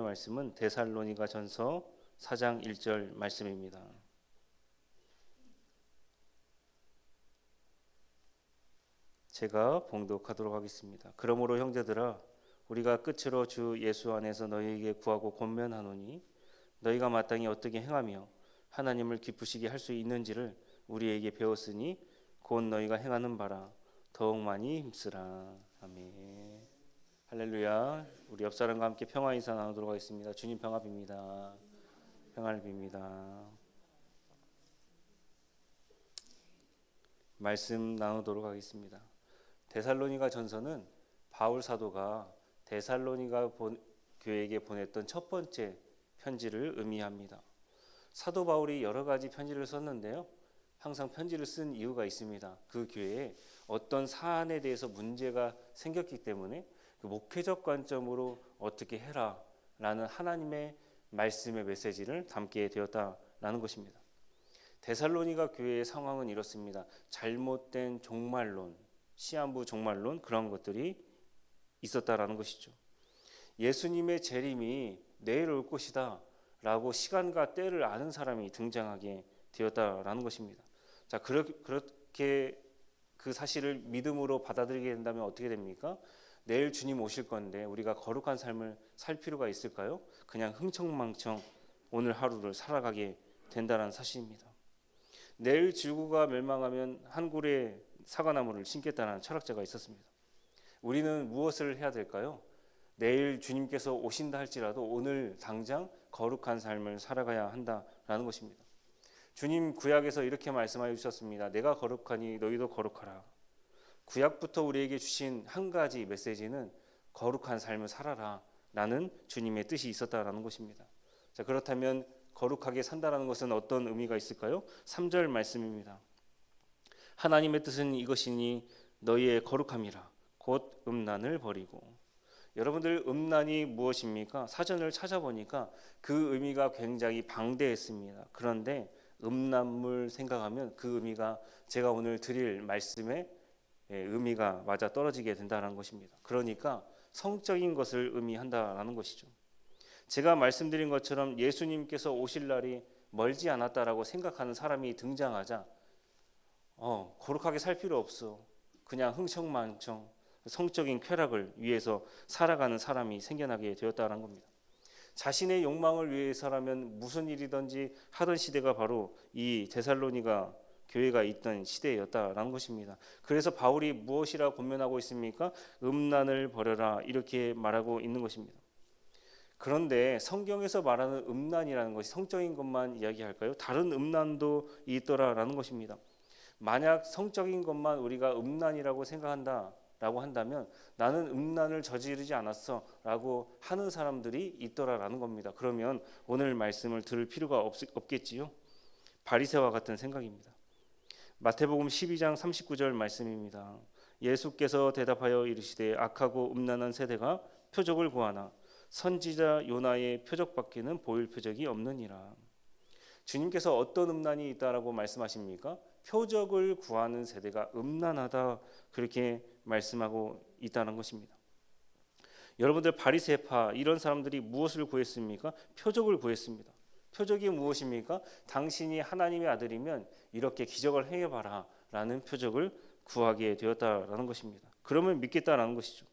말씀은 데살로니가전서 4장 1절 말씀입니다. 제가 봉독하도록 하겠습니다. 그러므로 형제들아 우리가 끝으로 주 예수 안에서 너희에게 구하고 권면하노니 너희가 마땅히 어떻게 행하며 하나님을 기쁘시게 할 수 있는지를 우리에게 배웠으니 곧 너희가 행하는 바라 더욱 많이 힘쓰라. 아멘. 할렐루야. 우리 옆 사람과 함께 평화 인사 나누도록 하겠습니다. 주님 평화 빕니다. 평화를 빕니다. 말씀 나누도록 하겠습니다. 데살로니가 전서는 바울 사도가 데살로니가 교회에게 보냈던 첫 번째 편지를 의미합니다. 사도 바울이 여러 가지 편지를 썼는데요. 항상 편지를 쓴 이유가 있습니다. 그 교회에 어떤 사안에 대해서 문제가 생겼기 때문에 그 목회적 관점으로 어떻게 해라 라는 하나님의 말씀의 메시지를 담게 되었다라는 것입니다. 데살로니가 교회의 상황은 이렇습니다. 잘못된 종말론, 시한부 종말론 그런 것들이 있었다라는 것이죠. 예수님의 재림이 내일 올 것이다 라고 시간과 때를 아는 사람이 등장하게 되었다라는 것입니다. 자, 그렇게 그 사실을 믿음으로 받아들이게 된다면 어떻게 됩니까? 내일 주님 오실 건데 우리가 거룩한 삶을 살 필요가 있을까요? 그냥 흥청망청 오늘 하루를 살아가게 된다는 사실입니다. 내일 지구가 멸망하면 한 그루의 사과나무를 심겠다는 철학자가 있었습니다. 우리는 무엇을 해야 될까요? 내일 주님께서 오신다 할지라도 오늘 당장 거룩한 삶을 살아가야 한다라는 것입니다. 주님 구약에서 이렇게 말씀하여 주셨습니다. 내가 거룩하니 너희도 거룩하라. 구약부터 우리에게 주신 한 가지 메시지는 거룩한 삶을 살아라 라는 주님의 뜻이 있었다라는 것입니다. 자, 그렇다면 거룩하게 산다라는 것은 어떤 의미가 있을까요? 3절 말씀입니다. 하나님의 뜻은 이것이니 너희의 거룩함이라 곧 음란을 버리고. 여러분들 음란이 무엇입니까? 사전을 찾아보니까 그 의미가 굉장히 방대했습니다. 그런데 음란물 생각하면 그 의미가 제가 오늘 드릴 말씀의 의미가 맞아 떨어지게 된다는 것입니다. 그러니까 성적인 것을 의미한다라는 것이죠. 제가 말씀드린 것처럼 예수님께서 오실 날이 멀지 않았다라고 생각하는 사람이 등장하자 거룩하게 살 필요 없어. 그냥 흥청망청 성적인 쾌락을 위해서 살아가는 사람이 생겨나게 되었다는 겁니다. 자신의 욕망을 위해서라면 무슨 일이든지 하던 시대가 바로 이 데살로니가 교회가 있던 시대였다라는 것입니다. 그래서 바울이 무엇이라 권면하고 있습니까? 음란을 버려라 이렇게 말하고 있는 것입니다. 그런데 성경에서 말하는 음란이라는 것이 성적인 것만 이야기할까요? 다른 음란도 있더라라는 것입니다. 만약 성적인 것만 우리가 음란이라고 생각한다라고 한다면 나는 음란을 저지르지 않았어 라고 하는 사람들이 있더라라는 겁니다. 그러면 오늘 말씀을 들을 필요가 없겠지요? 바리새와 같은 생각입니다. 마태복음 12장 39절 말씀입니다. 예수께서 대답하여 이르시되 악하고 음란한 세대가 표적을 구하나 선지자 요나의 표적밖에는 보일 표적이 없느니라. 주님께서 어떤 음란이 있다라고 말씀하십니까? 표적을 구하는 세대가 음란하다 그렇게 말씀하고 있다는 것입니다. 여러분들 바리새파 이런 사람들이 무엇을 구했습니까? 표적을 구했습니다. 표적이 무엇입니까? 당신이 하나님의 아들이면 이렇게 기적을 행해봐라 라는 표적을 구하게 되었다라는 것입니다. 그러면 믿겠다라는 것이죠.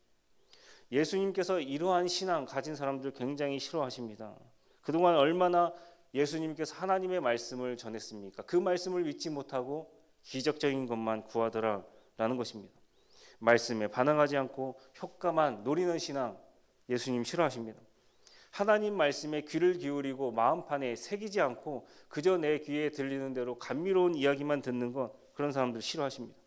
예수님께서 이러한 신앙 가진 사람들 굉장히 싫어하십니다. 그동안 얼마나 예수님께서 하나님의 말씀을 전했습니까? 그 말씀을 믿지 못하고 기적적인 것만 구하더라라는 것입니다. 말씀에 반응하지 않고 효과만 노리는 신앙 예수님 싫어하십니다. 하나님 말씀에 귀를 기울이고 마음판에 새기지 않고 그저 내 귀에 들리는 대로 감미로운 이야기만 듣는 것 그런 사람들 싫어하십니다.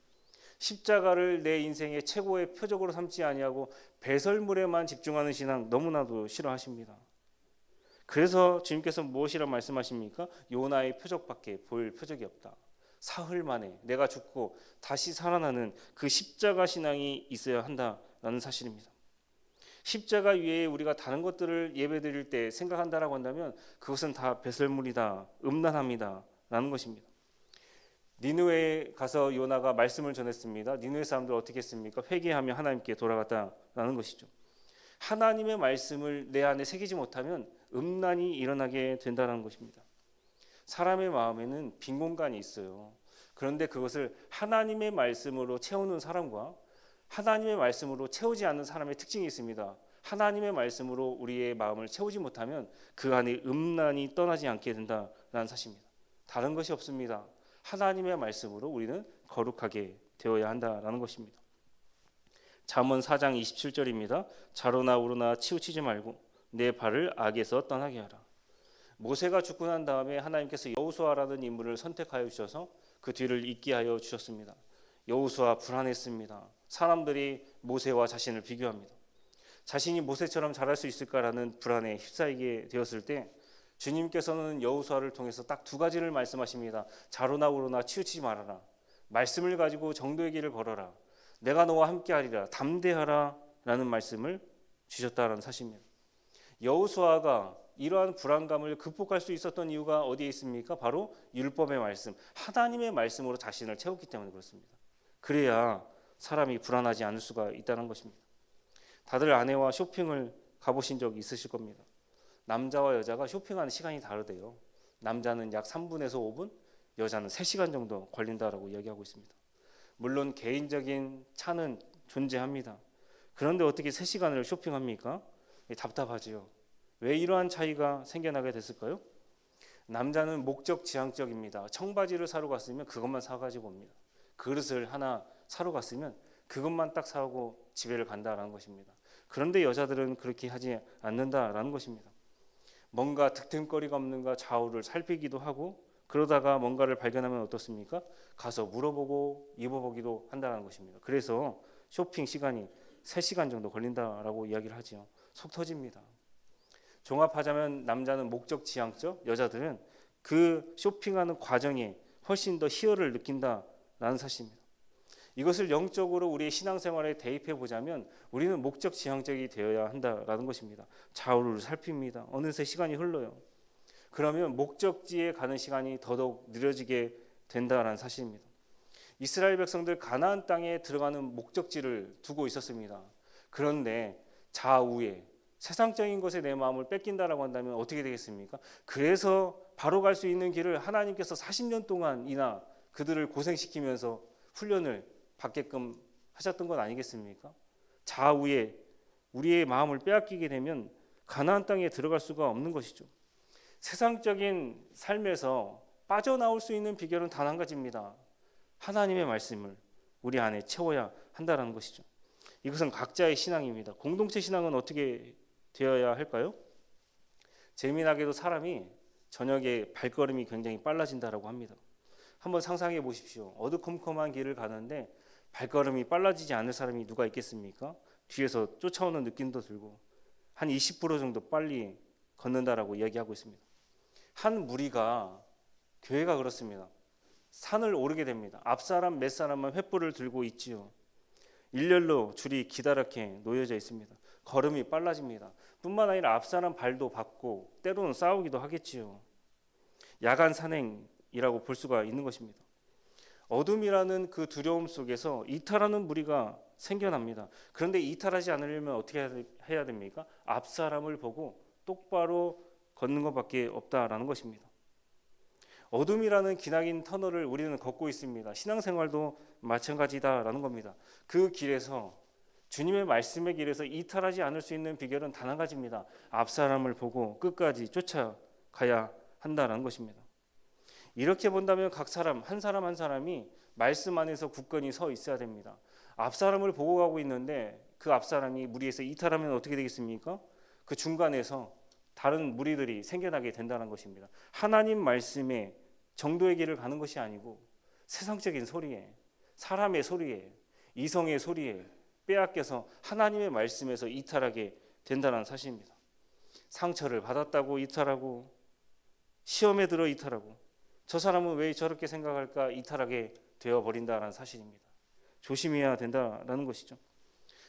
십자가를 내 인생의 최고의 표적으로 삼지 아니하고 배설물에만 집중하는 신앙 너무나도 싫어하십니다. 그래서 주님께서 무엇이라 말씀하십니까? 요나의 표적밖에 보일 표적이 없다. 사흘 만에 내가 죽고 다시 살아나는 그 십자가 신앙이 있어야 한다라는 사실입니다. 십자가 위에 우리가 다른 것들을 예배드릴 때 생각한다라고 한다면 그것은 다 배설물이다, 음란합니다 라는 것입니다. 니느웨에 가서 요나가 말씀을 전했습니다. 니느웨 사람들 어떻게 했습니까? 회개하며 하나님께 돌아갔다라는 것이죠. 하나님의 말씀을 내 안에 새기지 못하면 음란이 일어나게 된다는 것입니다. 사람의 마음에는 빈 공간이 있어요. 그런데 그것을 하나님의 말씀으로 채우는 사람과 하나님의 말씀으로 채우지 않는 사람의 특징이 있습니다. 하나님의 말씀으로 우리의 마음을 채우지 못하면 그 안에 음란이 떠나지 않게 된다는 사실입니다. 다른 것이 없습니다. 하나님의 말씀으로 우리는 거룩하게 되어야 한다는 것입니다. 잠언 4장 27절입니다. 좌로나 우로나 치우치지 말고 내 발을 악에서 떠나게 하라. 모세가 죽고 난 다음에 하나님께서 여호수아라는 인물을 선택하여 주셔서 그 뒤를 잇게 하여 주셨습니다. 여호수아 불안했습니다. 사람들이 모세와 자신을 비교합니다. 자신이 모세처럼 잘할 수 있을까라는 불안에 휩싸이게 되었을 때 주님께서는 여호수아를 통해서 딱 두 가지를 말씀하십니다. 좌로나 우로나 치우치지 말아라. 말씀을 가지고 정도의 길을 걸어라. 내가 너와 함께하리라. 담대하라 라는 말씀을 주셨다는 사실입니다. 여호수아가 이러한 불안감을 극복할 수 있었던 이유가 어디에 있습니까? 바로 율법의 말씀, 하나님의 말씀으로 자신을 채웠기 때문에 그렇습니다. 그래야 사람이 불안하지 않을 수가 있다는 것입니다. 다들 아내와 쇼핑을 가보신 적 있으실 겁니다. 남자와 여자가 쇼핑하는 시간이 다르대요. 남자는 약 3분에서 5분, 여자는 3시간 정도 걸린다라고 이야기하고 있습니다. 물론 개인적인 차는 존재합니다. 그런데 어떻게 3시간을 쇼핑합니까? 답답하지요. 왜 이러한 차이가 생겨나게 됐을까요? 남자는 목적 지향적입니다. 청바지를 사러 갔으면 그것만 사가지고 옵니다. 그릇을 하나 사러 갔으면 그것만 딱 사고 집에를 간다라는 것입니다. 그런데 여자들은 그렇게 하지 않는다라는 것입니다. 뭔가 득템거리가 없는가 좌우를 살피기도 하고 그러다가 뭔가를 발견하면 어떻습니까? 가서 물어보고 입어보기도 한다는 것입니다. 그래서 쇼핑 시간이 3시간 정도 걸린다라고 이야기를 하죠. 속 터집니다. 종합하자면 남자는 목적 지향적, 여자들은 그 쇼핑하는 과정에 훨씬 더 희열을 느낀다라는 사실입니다. 이것을 영적으로 우리의 신앙생활에 대입해 보자면 우리는 목적 지향적이 되어야 한다라는 것입니다. 좌우를 살핍니다. 어느새 시간이 흘러요. 그러면 목적지에 가는 시간이 더더욱 느려지게 된다라는 사실입니다. 이스라엘 백성들 가나안 땅에 들어가는 목적지를 두고 있었습니다. 그런데 좌우에 세상적인 것에 내 마음을 뺏긴다라고 한다면 어떻게 되겠습니까? 그래서 바로 갈 수 있는 길을 하나님께서 40년 동안이나 그들을 고생시키면서 훈련을 받게끔 하셨던 것 아니겠습니까? 좌우에 우리의 마음을 빼앗기게 되면 가나안 땅에 들어갈 수가 없는 것이죠. 세상적인 삶에서 빠져나올 수 있는 비결은 단 한 가지입니다. 하나님의 말씀을 우리 안에 채워야 한다는 것이죠. 이것은 각자의 신앙입니다. 공동체 신앙은 어떻게 되어야 할까요? 재미나게도 사람이 저녁에 발걸음이 굉장히 빨라진다라고 합니다. 한번 상상해 보십시오. 어두컴컴한 길을 가는데 발걸음이 빨라지지 않을 사람이 누가 있겠습니까? 뒤에서 쫓아오는 느낌도 들고 한 20% 정도 빨리 걷는다라고 이야기하고 있습니다. 한 무리가 교회가 그렇습니다. 산을 오르게 됩니다. 앞사람 몇 사람만 횃불을 들고 있지요. 일렬로 줄이 기다랗게 놓여져 있습니다. 걸음이 빨라집니다. 뿐만 아니라 앞사람 발도 받고 때로는 싸우기도 하겠지요. 야간 산행이라고 볼 수가 있는 것입니다. 어둠이라는 그 두려움 속에서 이탈하는 무리가 생겨납니다. 그런데 이탈하지 않으려면 어떻게 해야 됩니까? 앞사람을 보고 똑바로 걷는 것밖에 없다라는 것입니다. 어둠이라는 기나긴 터널을 우리는 걷고 있습니다. 신앙생활도 마찬가지다라는 겁니다. 그 길에서 주님의 말씀의 길에서 이탈하지 않을 수 있는 비결은 단 한 가지입니다. 앞사람을 보고 끝까지 쫓아가야 한다는 것입니다. 이렇게 본다면 각 사람 한 사람이 말씀 안에서 굳건히 서 있어야 됩니다. 앞사람을 보고 가고 있는데 그 앞사람이 무리에서 이탈하면 어떻게 되겠습니까? 그 중간에서 다른 무리들이 생겨나게 된다는 것입니다. 하나님 말씀에 정도의 길을 가는 것이 아니고 세상적인 소리에, 사람의 소리에, 이성의 소리에 빼앗겨서 하나님의 말씀에서 이탈하게 된다는 사실입니다. 상처를 받았다고 이탈하고 시험에 들어 이탈하고 저 사람은 왜 저렇게 생각할까 이탈하게 되어버린다는 사실입니다. 조심해야 된다는 것이죠.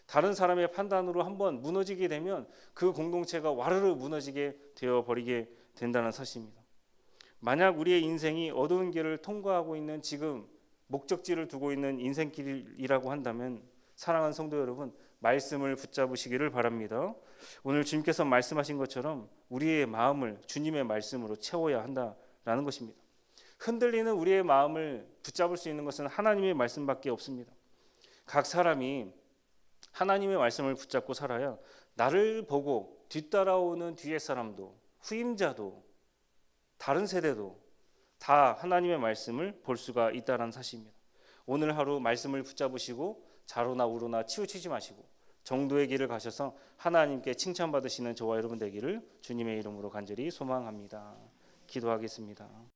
다른 사람의 판단으로 한번 무너지게 되면 그 공동체가 와르르 무너지게 되어버리게 된다는 사실입니다. 만약 우리의 인생이 어두운 길을 통과하고 있는 지금 목적지를 두고 있는 인생길이라고 한다면 사랑하는 성도 여러분, 말씀을 붙잡으시기를 바랍니다. 오늘 주님께서 말씀하신 것처럼 우리의 마음을 주님의 말씀으로 채워야 한다라는 것입니다. 흔들리는 우리의 마음을 붙잡을 수 있는 것은 하나님의 말씀밖에 없습니다. 각 사람이 하나님의 말씀을 붙잡고 살아야 나를 보고 뒤따라오는 뒤의 사람도, 후임자도, 다른 세대도 다 하나님의 말씀을 볼 수가 있다는 사실입니다. 오늘 하루 말씀을 붙잡으시고 좌로나 우로나 치우치지 마시고 정도의 길을 가셔서 하나님께 칭찬받으시는 저와 여러분 되기를 주님의 이름으로 간절히 소망합니다. 기도하겠습니다.